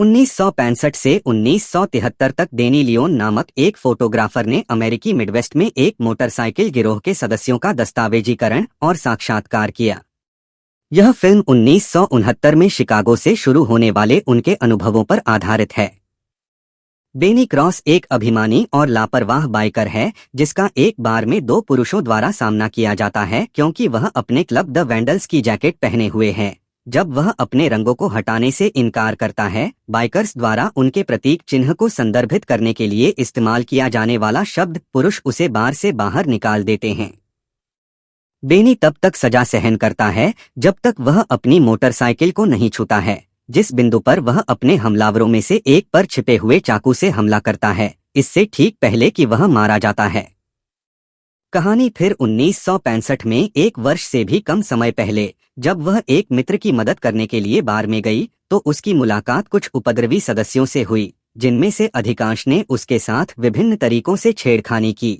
1965 से 1973 तक डेनी लियोन नामक एक फोटोग्राफर ने अमेरिकी मिडवेस्ट में एक मोटरसाइकिल गिरोह के सदस्यों का दस्तावेजीकरण और साक्षात्कार किया। यह फिल्म 1969 में शिकागो से शुरू होने वाले उनके अनुभवों पर आधारित है। डेनी क्रॉस एक अभिमानी और लापरवाह बाइकर है जिसका एक बार में दो पुरुषों द्वारा सामना किया जाता है क्योंकि वह अपने क्लब द वैंडल्स की जैकेट पहने हुए है। जब वह अपने रंगों को हटाने से इनकार करता है, बाइकर्स द्वारा उनके प्रतीक चिन्ह को संदर्भित करने के लिए इस्तेमाल किया जाने वाला शब्द पुरुष उसे बार से बाहर निकाल देते हैं। डेनी तब तक सजा सहन करता है जब तक वह अपनी मोटरसाइकिल को नहीं छूता है, जिस बिंदु पर वह अपने हमलावरों में से एक पर छिपे हुए चाकू से हमला करता है, इससे ठीक पहले कि वह मारा जाता है। कहानी फिर 1965 में, एक वर्ष से भी कम समय पहले, जब वह एक मित्र की मदद करने के लिए बार में गई तो उसकी मुलाकात कुछ उपद्रवी सदस्यों से हुई, जिनमें से अधिकांश ने उसके साथ विभिन्न तरीकों से छेड़खानी की।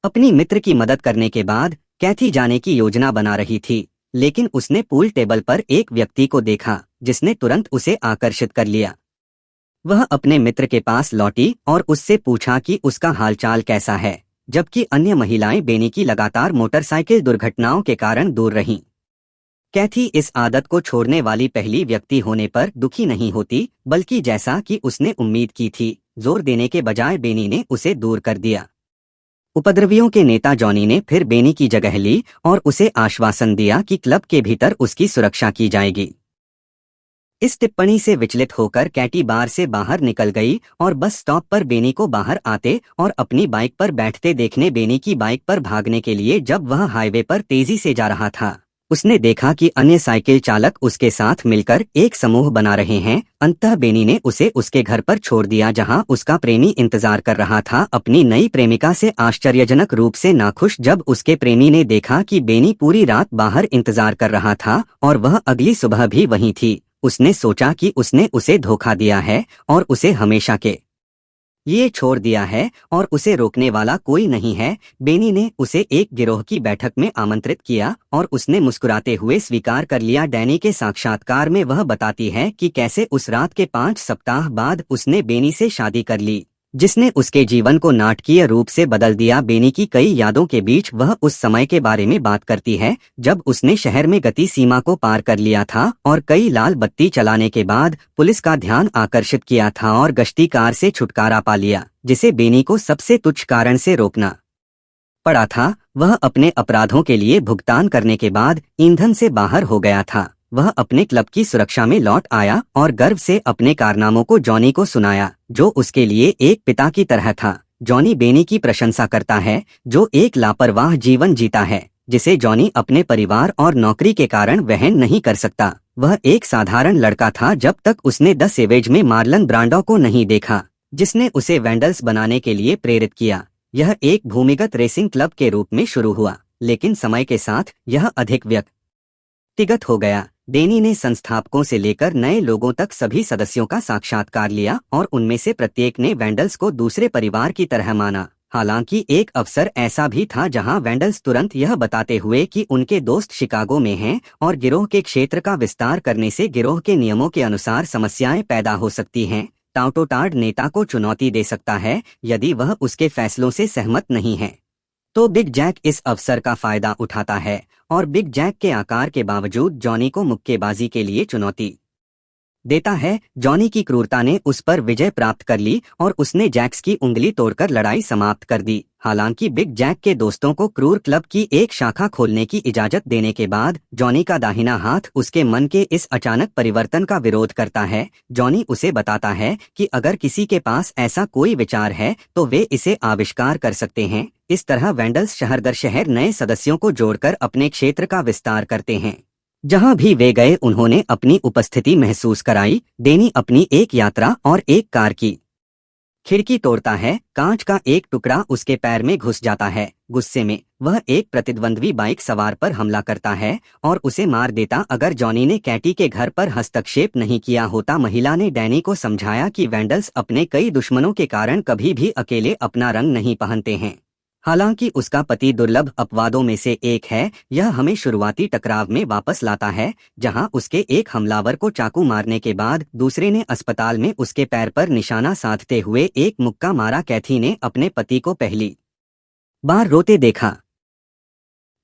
अपनी मित्र की मदद करने के बाद कैथी जाने की योजना बना रही थी, लेकिन उसने पूल टेबल पर एक व्यक्ति को देखा जिसने तुरंत उसे आकर्षित कर लिया। वह अपने मित्र के पास लौटी और उससे पूछा कि उसका हालचाल कैसा है, जबकि अन्य महिलाएं बेनी की लगातार मोटरसाइकिल दुर्घटनाओं के कारण दूर रहीं। कैथी इस आदत को छोड़ने वाली पहली व्यक्ति होने पर दुखी नहीं होती, बल्कि जैसा कि उसने उम्मीद की थी, जोर देने के बजाय बेनी ने उसे दूर कर दिया। उपद्रवियों के नेता जॉनी ने फिर बेनी की जगह ली और उसे आश्वासन दिया कि क्लब के भीतर उसकी सुरक्षा की जाएगी। इस टिप्पणी से विचलित होकर कैटी बार से बाहर निकल गई और बस स्टॉप पर बेनी को बाहर आते और अपनी बाइक पर बैठते देखने बेनी की बाइक पर भागने के लिए जब वह हाईवे पर तेजी से जा रहा था, उसने देखा कि अन्य साइकिल चालक उसके साथ मिलकर एक समूह बना रहे हैं। अंततः बेनी ने उसे उसके घर पर छोड़ दिया जहां उसका प्रेमी इंतजार कर रहा था, अपनी नई प्रेमिका से आश्चर्यजनक रूप से नाखुश जब उसके प्रेमी ने देखा कि बेनी पूरी रात बाहर इंतजार कर रहा था और वह अगली सुबह भी वहीं थी। उसने सोचा कि उसने उसे धोखा दिया है और उसे हमेशा के ये छोड़ दिया है और उसे रोकने वाला कोई नहीं है। बेनी ने उसे एक गिरोह की बैठक में आमंत्रित किया और उसने मुस्कुराते हुए स्वीकार कर लिया। डैनी के साक्षात्कार में वह बताती है कि कैसे उस रात के 5 सप्ताह बाद उसने बेनी से शादी कर ली, जिसने उसके जीवन को नाटकीय रूप से बदल दिया। बेनी की कई यादों के बीच वह उस समय के बारे में बात करती है जब उसने शहर में गति सीमा को पार कर लिया था और कई लाल बत्ती चलाने के बाद पुलिस का ध्यान आकर्षित किया था और गश्ती कार से छुटकारा पा लिया, जिसे बेनी को सबसे तुच्छ कारण से रोकना पड़ा था। वह अपने अपराधों के लिए भुगतान करने के बाद ईंधन से बाहर हो गया था। वह अपने क्लब की सुरक्षा में लौट आया और गर्व से अपने कारनामों को जॉनी को सुनाया, जो उसके लिए एक पिता की तरह था। जॉनी बेनी की प्रशंसा करता है, जो एक लापरवाह जीवन जीता है जिसे जॉनी अपने परिवार और नौकरी के कारण वहन नहीं कर सकता। वह एक साधारण लड़का था जब तक उसने द सेवेज में मार्लन ब्रांडो को नहीं देखा, जिसने उसे वैंडल्स बनाने के लिए प्रेरित किया। यह एक भूमिगत रेसिंग क्लब के रूप में शुरू हुआ, लेकिन समय के साथ यह अधिक व्यक्तिगत हो गया। डेनी ने संस्थापकों से लेकर नए लोगों तक सभी सदस्यों का साक्षात्कार लिया और उनमें से प्रत्येक ने वैंडल्स को दूसरे परिवार की तरह माना। हालांकि एक अवसर ऐसा भी था जहां वैंडल्स तुरंत यह बताते हुए कि उनके दोस्त शिकागो में हैं और गिरोह के क्षेत्र का विस्तार करने से गिरोह के नियमों के अनुसार समस्याएं पैदा हो सकती हैं, टाउटोटार्ड नेता को चुनौती दे सकता है यदि वह उसके फैसलों से सहमत नहीं है। तो बिग जैक इस अवसर का फायदा उठाता है और बिग जैक के आकार के बावजूद जॉनी को मुक्केबाजी के लिए चुनौती देता है। जॉनी की क्रूरता ने उस पर विजय प्राप्त कर ली और उसने जैक्स की उंगली तोड़कर लड़ाई समाप्त कर दी। हालांकि बिग जैक के दोस्तों को क्रूर क्लब की एक शाखा खोलने की इजाजत देने के बाद जॉनी का दाहिना हाथ उसके मन के इस अचानक परिवर्तन का विरोध करता है। जॉनी उसे बताता है कि अगर किसी के पास ऐसा कोई विचार है तो वे इसे आविष्कार कर सकते हैं। इस तरह वैंडल्स शहर दर शहर नए सदस्यों को जोड़कर अपने क्षेत्र का विस्तार करते हैं। जहां भी वे गए उन्होंने अपनी उपस्थिति महसूस कराई। डेनी अपनी एक यात्रा और एक कार की खिड़की तोड़ता है, कांच का एक टुकड़ा उसके पैर में घुस जाता है। गुस्से में वह एक प्रतिद्वंद्वी बाइक सवार पर हमला करता है और उसे मार देता। अगर जॉनी ने कैटी के घर पर हस्तक्षेप नहीं किया होता। महिला ने डैनी को समझाया कि वैंडल्स अपने कई दुश्मनों के कारण कभी भी अकेले अपना रंग नहीं पहनते हैं। हालांकि उसका पति दुर्लभ अपवादों में से एक है, यह हमें शुरुआती टकराव में वापस लाता है, जहां उसके एक हमलावर को चाकू मारने के बाद दूसरे ने अस्पताल में उसके पैर पर निशाना साधते हुए एक मुक्का मारा। कैथी ने अपने पति को पहली बार रोते देखा,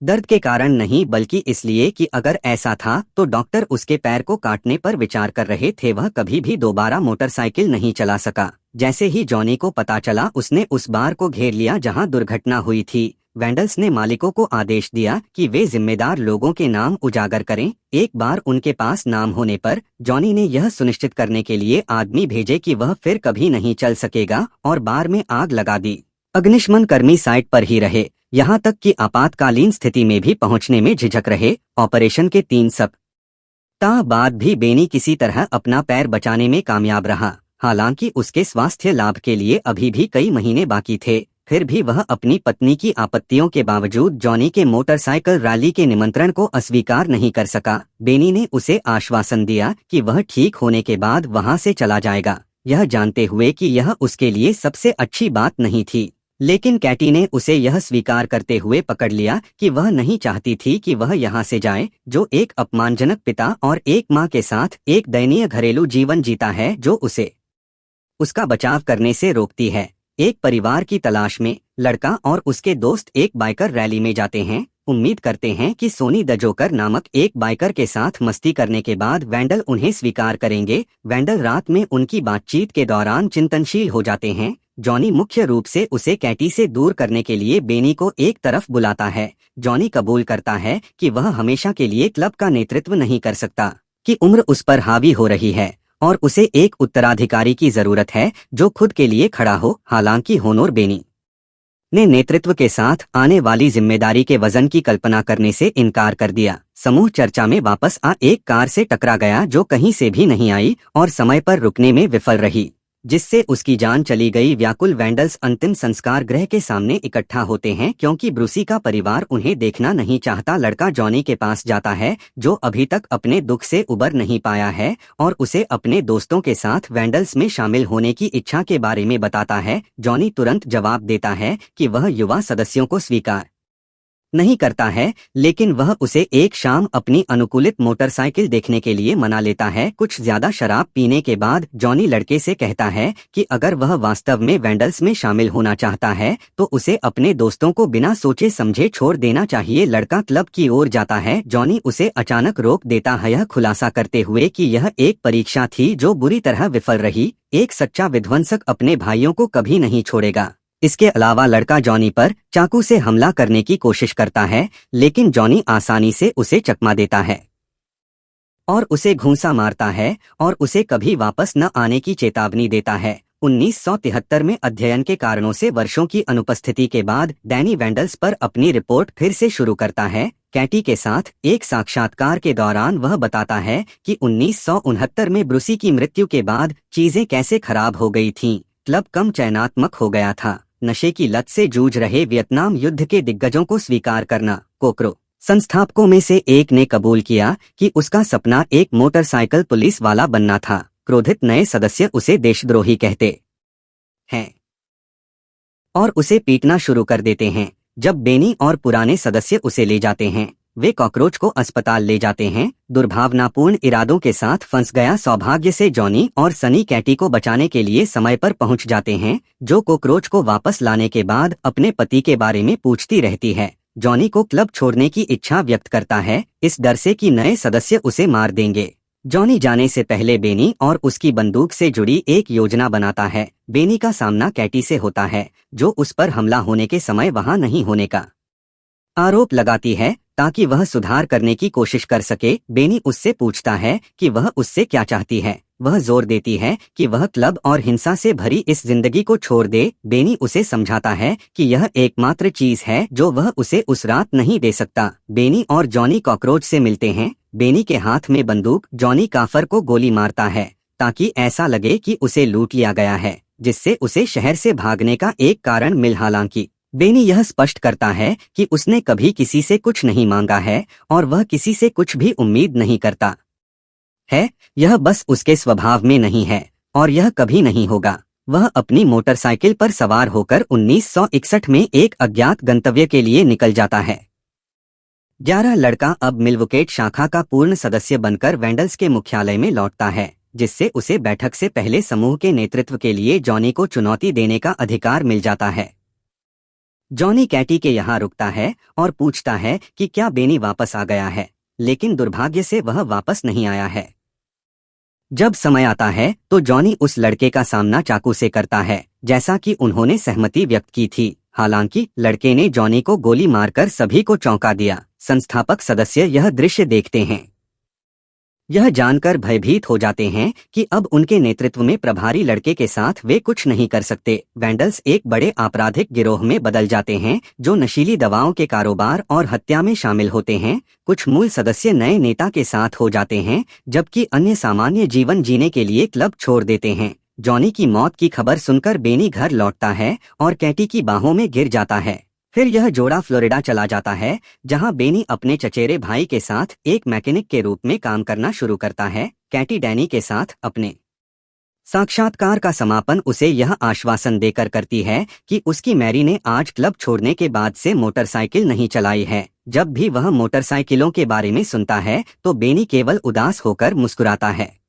दर्द के कारण नहीं बल्कि इसलिए कि अगर ऐसा था तो डॉक्टर उसके पैर को काटने पर विचार कर रहे थे। वह कभी भी दोबारा मोटरसाइकिल नहीं चला सका। जैसे ही जॉनी को पता चला, उसने उस बार को घेर लिया जहां दुर्घटना हुई थी। वेंडल्स ने मालिकों को आदेश दिया कि वे जिम्मेदार लोगों के नाम उजागर करें। एक बार उनके पास नाम होने पर जॉनी ने यह सुनिश्चित करने के लिए आदमी भेजे कि वह फिर कभी नहीं चल सकेगा और बार में आग लगा दी। अग्निशमन कर्मी साइट पर ही रहे, यहाँ तक कि आपातकालीन स्थिति में भी पहुंचने में झिझक रहे। ऑपरेशन के 3 सप्ताह बाद भी बेनी किसी तरह अपना पैर बचाने में कामयाब रहा। हालांकि उसके स्वास्थ्य लाभ के लिए अभी भी कई महीने बाकी थे, फिर भी वह अपनी पत्नी की आपत्तियों के बावजूद जॉनी के मोटरसाइकिल रैली के निमंत्रण को अस्वीकार नहीं कर सका। बेनी ने उसे आश्वासन दिया कि वह ठीक होने के बाद वहां से चला जाएगा, यह जानते हुए कि यह उसके लिए सबसे अच्छी बात नहीं थी। लेकिन कैटी ने उसे यह स्वीकार करते हुए पकड़ लिया कि वह नहीं चाहती थी कि वह यहाँ से जाए, जो एक अपमानजनक पिता और एक माँ के साथ एक दयनीय घरेलू जीवन जीता है जो उसे उसका बचाव करने से रोकती है। एक परिवार की तलाश में लड़का और उसके दोस्त एक बाइकर रैली में जाते हैं। उम्मीद करते हैं कि सोनी द जोकर नामक एक बाइकर के साथ मस्ती करने के बाद वेंडल उन्हें स्वीकार करेंगे। वेंडल रात में उनकी बातचीत के दौरान चिंतनशील हो जाते हैं। जॉनी मुख्य रूप से उसे कैटी से दूर करने के लिए बेनी को एक तरफ बुलाता है। जॉनी कबूल करता है कि वह हमेशा के लिए क्लब का नेतृत्व नहीं कर सकता, कि उम्र उस पर हावी हो रही है और उसे एक उत्तराधिकारी की जरूरत है जो खुद के लिए खड़ा हो। हालांकि होनोर बेनी ने नेतृत्व के साथ आने वाली जिम्मेदारी के वजन की कल्पना करने से इनकार कर दिया। समूह चर्चा में वापस आ एक कार से टकरा गया जो कहीं से भी नहीं आई और समय पर रुकने में विफल रही, जिससे उसकी जान चली गई। व्याकुल वेंडल्स अंतिम संस्कार गृह के सामने इकट्ठा होते हैं क्योंकि ब्रूसी का परिवार उन्हें देखना नहीं चाहता। लड़का जॉनी के पास जाता है जो अभी तक अपने दुख से उबर नहीं पाया है और उसे अपने दोस्तों के साथ वेंडल्स में शामिल होने की इच्छा के बारे में बताता है। जॉनी तुरंत जवाब देता है कि वह युवा सदस्यों को स्वीकार नहीं करता है, लेकिन वह उसे एक शाम अपनी अनुकूलित मोटरसाइकिल देखने के लिए मना लेता है। कुछ ज्यादा शराब पीने के बाद जॉनी लड़के से कहता है कि अगर वह वास्तव में वेंडल्स में शामिल होना चाहता है तो उसे अपने दोस्तों को बिना सोचे समझे छोड़ देना चाहिए। लड़का क्लब की ओर जाता है। जॉनी उसे अचानक रोक देता है, यह खुलासा करते हुए कि यह एक परीक्षा थी जो बुरी तरह विफल रही। एक सच्चा विध्वंसक अपने भाइयों को कभी नहीं छोड़ेगा। इसके अलावा लड़का जॉनी पर चाकू से हमला करने की कोशिश करता है, लेकिन जॉनी आसानी से उसे चकमा देता है और उसे घूंसा मारता है और उसे कभी वापस न आने की चेतावनी देता है। 1973 में अध्ययन के कारणों से वर्षों की अनुपस्थिति के बाद डैनी वेंडल्स पर अपनी रिपोर्ट फिर से शुरू करता है। कैटी के साथ एक साक्षात्कार के दौरान वह बताता है कि 1969 में ब्रूसी की मृत्यु के बाद चीजें कैसे खराब हो गई थीं। क्लब कम चयनात्मक हो गया था। नशे की लत से जूझ रहे वियतनाम युद्ध के दिग्गजों को स्वीकार करना। कोकरो संस्थापकों में से एक ने कबूल किया कि उसका सपना एक मोटरसाइकिल पुलिस वाला बनना था। क्रोधित नए सदस्य उसे देशद्रोही कहते हैं और उसे पीटना शुरू कर देते हैं। जब बेनी और पुराने सदस्य उसे ले जाते हैं, वे कॉकरोच को अस्पताल ले जाते हैं। दुर्भावनापूर्ण इरादों के साथ फंस गया। सौभाग्य से जॉनी और सनी कैटी को बचाने के लिए समय पर पहुंच जाते हैं, जो कॉकरोच को वापस लाने के बाद अपने पति के बारे में पूछती रहती है। जॉनी को क्लब छोड़ने की इच्छा व्यक्त करता है, इस डर से कि नए सदस्य उसे मार देंगे। जॉनी जाने से पहले बेनी और उसकी बंदूक से जुड़ी एक योजना बनाता है। बेनी का सामना कैटी से होता है, जो उस पर हमला होने के समय वहां नहीं होने का आरोप लगाती है ताकि वह सुधार करने की कोशिश कर सके। बेनी उससे पूछता है कि वह उससे क्या चाहती है। वह जोर देती है कि वह क्लब और हिंसा से भरी इस जिंदगी को छोड़ दे। बेनी उसे समझाता है कि यह एकमात्र चीज है जो वह उसे उस रात नहीं दे सकता। बेनी और जॉनी कॉकरोच से मिलते हैं। बेनी के हाथ में बंदूक। जॉनी काफर को गोली मारता है ताकि ऐसा लगे कि उसे लूट लिया गया है, जिससे उसे शहर से भागने का एक कारण मिल। हालांकि बेनी यह स्पष्ट करता है कि उसने कभी किसी से कुछ नहीं मांगा है और वह किसी से कुछ भी उम्मीद नहीं करता है। यह बस उसके स्वभाव में नहीं है और यह कभी नहीं होगा। वह अपनी मोटरसाइकिल पर सवार होकर 1961 में एक अज्ञात गंतव्य के लिए निकल जाता है। 11 लड़का अब मिल्वोकेट शाखा का पूर्ण सदस्य बनकर वेंडल्स के मुख्यालय में लौटता है, जिससे उसे बैठक से पहले समूह के नेतृत्व के लिए जॉनी को चुनौती देने का अधिकार मिल जाता है। जॉनी कैटी के यहाँ रुकता है और पूछता है कि क्या बेनी वापस आ गया है, लेकिन दुर्भाग्य से वह वापस नहीं आया है। जब समय आता है तो जॉनी उस लड़के का सामना चाकू से करता है, जैसा कि उन्होंने सहमति व्यक्त की थी। हालांकि लड़के ने जॉनी को गोली मारकर सभी को चौंका दिया। संस्थापक सदस्य यह दृश्य देखते हैं। यह जानकर भयभीत हो जाते हैं कि अब उनके नेतृत्व में प्रभारी लड़के के साथ वे कुछ नहीं कर सकते। वेंडल्स एक बड़े आपराधिक गिरोह में बदल जाते हैं जो नशीली दवाओं के कारोबार और हत्या में शामिल होते हैं। कुछ मूल सदस्य नए नेता के साथ हो जाते हैं, जबकि अन्य सामान्य जीवन जीने के लिए क्लब छोड़ देते हैं। जॉनी की मौत की खबर सुनकर बेनी घर लौटता है और कैटी की बाहों में गिर जाता है। फिर यह जोड़ा फ्लोरिडा चला जाता है, जहां बेनी अपने चचेरे भाई के साथ एक मैकेनिक के रूप में काम करना शुरू करता है। कैटी डैनी के साथ अपने साक्षात्कार का समापन उसे यह आश्वासन देकर करती है कि उसकी मैरी ने आज क्लब छोड़ने के बाद से मोटरसाइकिल नहीं चलाई है। जब भी वह मोटरसाइकिलों के बारे में सुनता है तो बेनी केवल उदास होकर मुस्कुराता है।